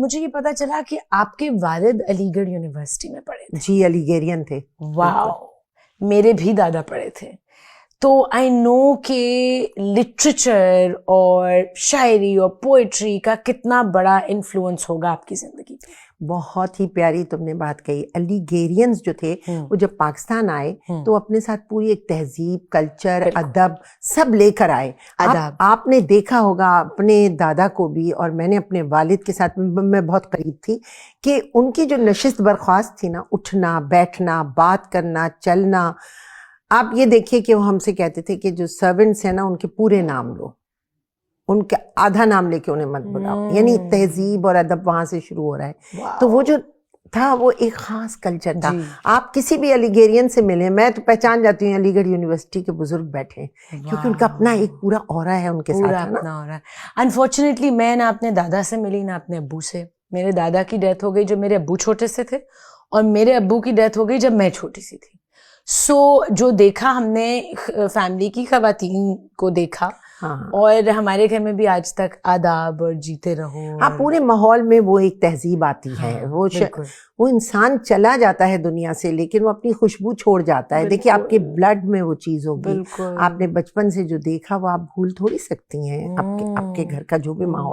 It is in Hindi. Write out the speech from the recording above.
मुझे ये पता चला कि आपके वालिद अलीगढ़ यूनिवर्सिटी में पढ़े थे। जी, अलीगेरियन थे। वाह, मेरे भी दादा पढ़े थे। तो आई नो कि लिटरेचर और शायरी और पोइट्री का कितना बड़ा इन्फ्लुएंस होगा आपकी जिंदगी पे। बहुत ही प्यारी तुमने बात कही। अलीगेरियंस जो थे वो जब पाकिस्तान आए तो अपने साथ पूरी एक तहजीब, कल्चर, अदब सब लेकर आए। आपने देखा होगा अपने दादा को भी, और मैंने अपने वालिद के साथ मैं बहुत करीब थी, कि उनकी जो नशिस्त बर्खास्त थी ना, उठना बैठना, बात करना, चलना। आप ये देखिए कि वो हमसे कहते थे कि जो सर्वेंट्स हैं ना उनके पूरे नाम लो, उनका आधा नाम लेके उन्हें मत बुलाओ। यानी तहजीब और अदब वहां से शुरू हो रहा है। तो वो जो था वो एक खास कल्चर था। आप किसी भी अलीगेरियन से मिले, मैं तो पहचान जाती हूँ अलीगढ़ यूनिवर्सिटी के बुजुर्ग बैठे हैं, क्योंकि उनका अपना एक पूरा ऑरा है उनके साथ, है ना। अनफॉर्चुनेटली मैं ना अपने दादा से मिली ना अपने अब्बू से। मेरे दादा की डेथ हो गई जब मेरे अब्बू छोटे से थे, और मेरे अब्बू की डेथ हो गई जब मैं छोटी सी थी। सो जो देखा हमने फैमिली की खवातीन को देखा। हाँ। और हमारे घर में भी आज तक आदाब और जीते रहो। हाँ, पूरे माहौल में वो एक तहजीब आती है। हाँ, वो इंसान चला जाता है दुनिया से, लेकिन वो अपनी खुशबू छोड़ जाता है। देखिए आपके ब्लड में वो चीज होगी, आपने बचपन से जो देखा वो आप भूल थोड़ी सकती हैं। आपके घर का जो भी माहौल